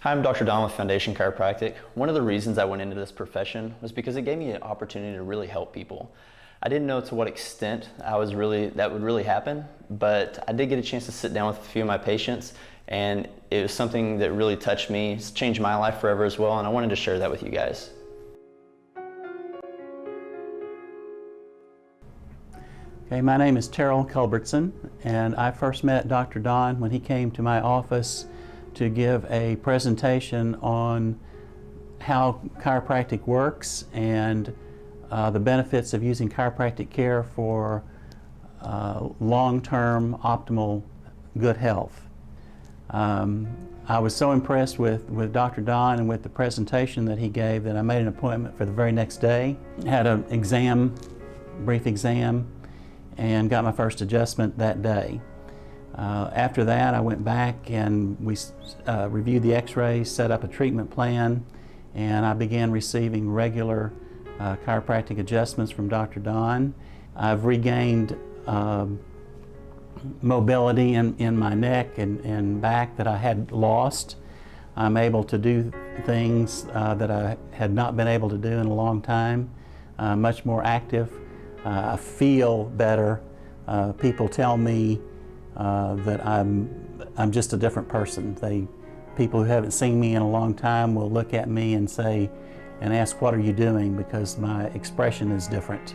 Hi, I'm Dr. Don with Foundation Chiropractic. One of the reasons I went into this profession was because it gave me an opportunity to really help people. I didn't know to what extent that would really happen, but I did get a chance to sit down with a few of my patients, and it was something that really touched me. It's changed my life forever as well, and I wanted to share that with you guys. Okay, my name is Terrell Culbertson, and I first met Dr. Don when he came to my office to give a presentation on how chiropractic works and the benefits of using chiropractic care for long-term optimal good health. I was so impressed with Dr. Don and with the presentation that he gave that I made an appointment for the very next day. Had an exam, brief exam, and got my first adjustment that day. After that, I went back and we reviewed the x-rays, set up a treatment plan, and I began receiving regular chiropractic adjustments from Dr. Don. I've regained mobility in my neck and back that I had lost. I'm able to do things that I had not been able to do in a long time, much more active. I feel better. People tell me that I'm just a different person. People who haven't seen me in a long time will look at me and ask, "What are you doing?" Because my expression is different,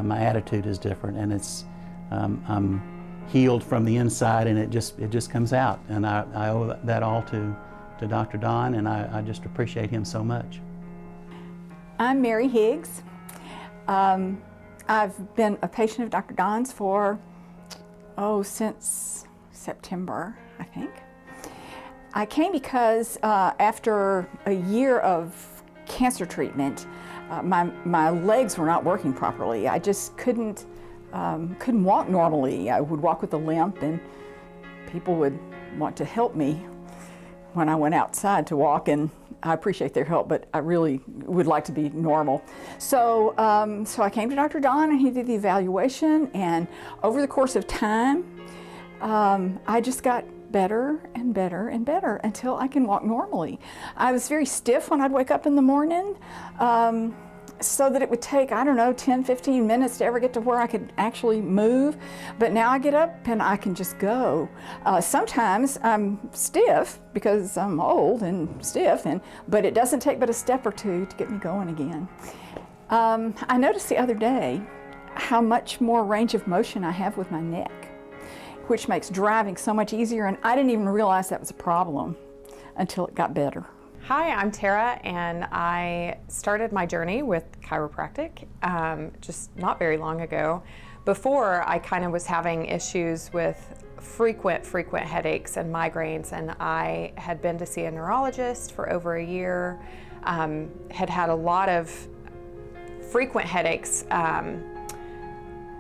my attitude is different, and I'm healed from the inside, and it just comes out. And I owe that all to Dr. Don, and I just appreciate him so much. I'm Mary Higgs. I've been a patient of Dr. Don's since September, I think. I came because after a year of cancer treatment, my legs were not working properly. I just couldn't walk normally. I would walk with a limp, and people would want to help me when I went outside to walk, and I appreciate their help, but I really would like to be normal. So I came to Dr. Don, and he did the evaluation, and over the course of time, I just got better and better and better until I can walk normally. I was very stiff when I'd wake up in the morning, so that it would take, 10, 15 minutes to ever get to where I could actually move. But now I get up and I can just go. Sometimes I'm stiff because I'm old and stiff, but it doesn't take but a step or two to get me going again. I noticed the other day how much more range of motion I have with my neck, which makes driving so much easier, and I didn't even realize that was a problem until it got better. Hi, I'm Tara, and I started my journey with chiropractic just not very long ago. Before, I kind of was having issues with frequent headaches and migraines, and I had been to see a neurologist for over a year, had a lot of frequent headaches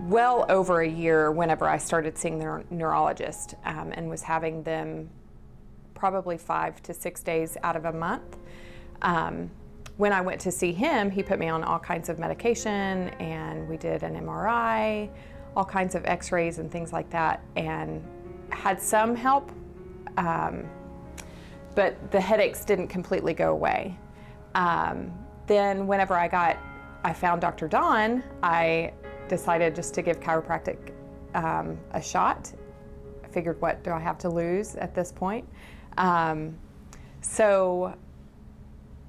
well over a year whenever I started seeing the neurologist, and was having them probably 5 to 6 days out of a month. When I went to see him, he put me on all kinds of medication, and we did an MRI, all kinds of x-rays and things like that, and had some help, but the headaches didn't completely go away. Then whenever I found Dr. Don, I decided just to give chiropractic a shot. I figured, what do I have to lose at this point? So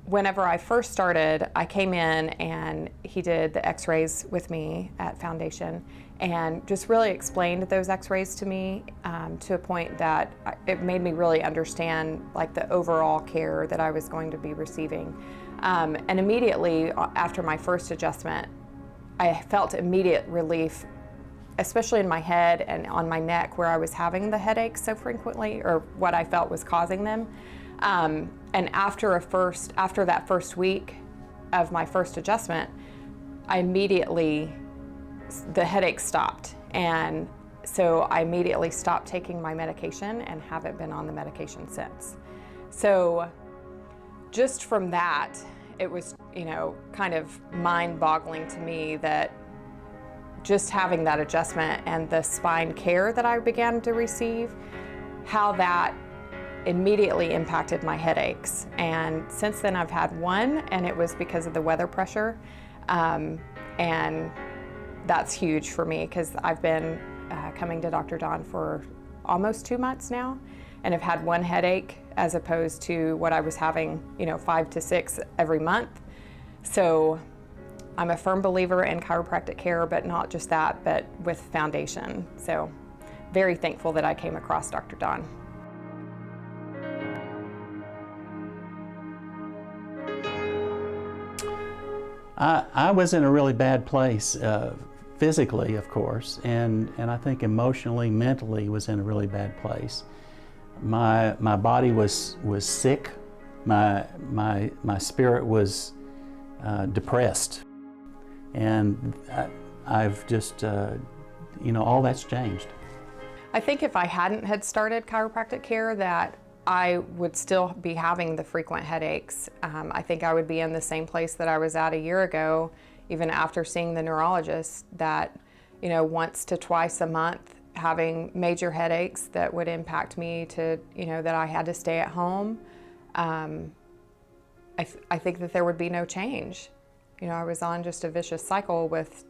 whenever I first started, I came in and he did the x-rays with me at Foundation and just really explained those x-rays to me to a point that it made me really understand like the overall care that I was going to be receiving. And immediately after my first adjustment, I felt immediate relief, especially in my head and on my neck where I was having the headaches so frequently, or what I felt was causing them. And after that first week of my first adjustment, the headache stopped. And so I immediately stopped taking my medication and haven't been on the medication since. So just from that, it was, kind of mind-boggling to me that just having that adjustment and the spine care that I began to receive, how that immediately impacted my headaches. And since then I've had one, and it was because of the weather pressure. And that's huge for me because I've been coming to Dr. Don for almost 2 months now, and have had one headache as opposed to what I was having, 5 to 6 every month. So I'm a firm believer in chiropractic care, but not just that, but with Foundation. So very thankful that I came across Dr. Don. I was in a really bad place, physically, of course, and I think emotionally, mentally was in a really bad place. My body was sick. My spirit was depressed, and I've just all that's changed. I think if I hadn't had started chiropractic care, that I would still be having the frequent headaches. I think I would be in the same place that I was at a year ago, even after seeing the neurologist, that once to twice a month having major headaches that would impact me to, that I had to stay at home. I think that there would be no change. I was on just a vicious cycle with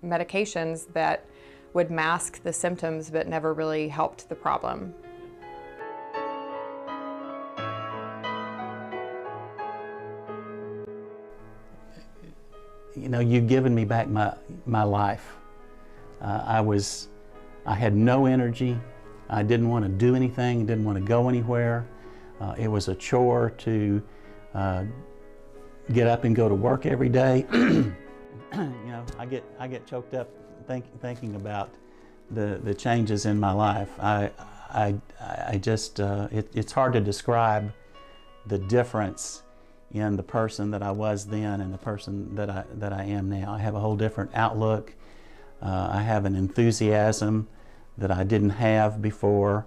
medications that would mask the symptoms but never really helped the problem. You've given me back my life. I had no energy. I didn't want to do anything, didn't want to go anywhere. It was a chore to get up and go to work every day. I get choked up thinking about the changes in my life. It's hard to describe the difference in the person that I was then and the person that I am now. I have a whole different outlook. I have an enthusiasm that I didn't have before.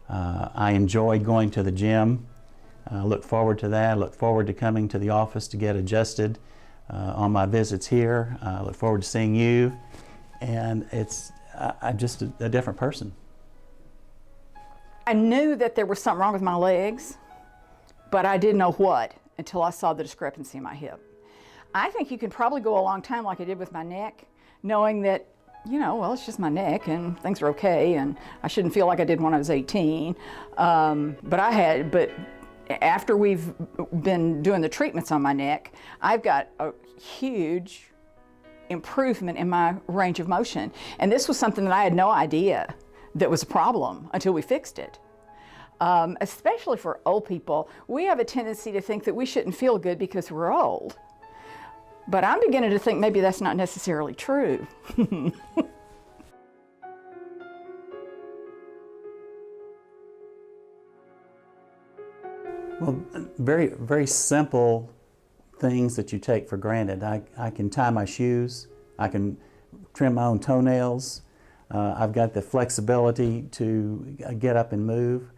I enjoy going to the gym. I look forward to that. I look forward to coming to the office to get adjusted on my visits here. I look forward to seeing you. And I'm just a different person. I knew that there was something wrong with my legs, but I didn't know what until I saw the discrepancy in my hip. I think you can probably go a long time like I did with my neck, knowing that, well, it's just my neck and things are okay, and I shouldn't feel like I did when I was 18. But after we've been doing the treatments on my neck, I've got a huge improvement in my range of motion. And this was something that I had no idea that was a problem until we fixed it. Especially for old people, we have a tendency to think that we shouldn't feel good because we're old. But I'm beginning to think maybe that's not necessarily true. Well, very, very simple things that you take for granted. I can tie my shoes. I can trim my own toenails. I've got the flexibility to get up and move.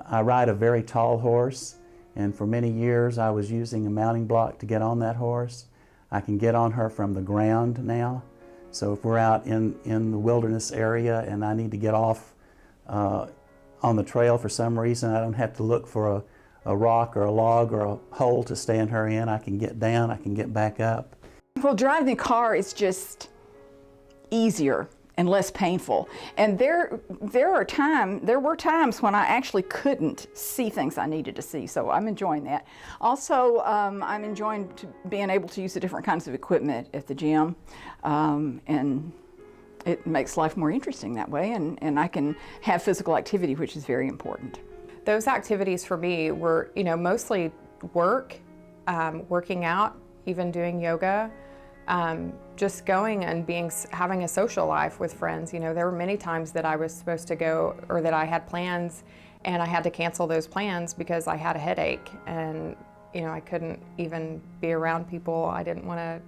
I ride a very tall horse, and for many years I was using a mounting block to get on that horse. I can get on her from the ground now. So if we're out in the wilderness area and I need to get off on the trail for some reason, I don't have to look for a rock or a log or a hole to stand her in. I can get down, I can get back up. Well, driving the car is just easier and less painful. And there were times when I actually couldn't see things I needed to see, so I'm enjoying that. Also, I'm enjoying being able to use the different kinds of equipment at the gym, and it makes life more interesting that way, and I can have physical activity, which is very important. Those activities for me were, mostly working out, even doing yoga, just going and having a social life with friends. There were many times that I was supposed to go, or that I had plans, and I had to cancel those plans because I had a headache, and I couldn't even be around people. I didn't want to,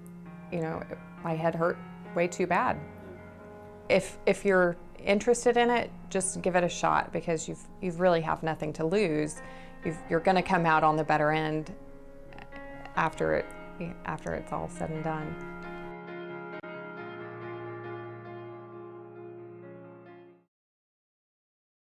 my head hurt way too bad. If you're interested in it, just give it a shot, because you really have nothing to lose. You're going to come out on the better end after it's all said and done.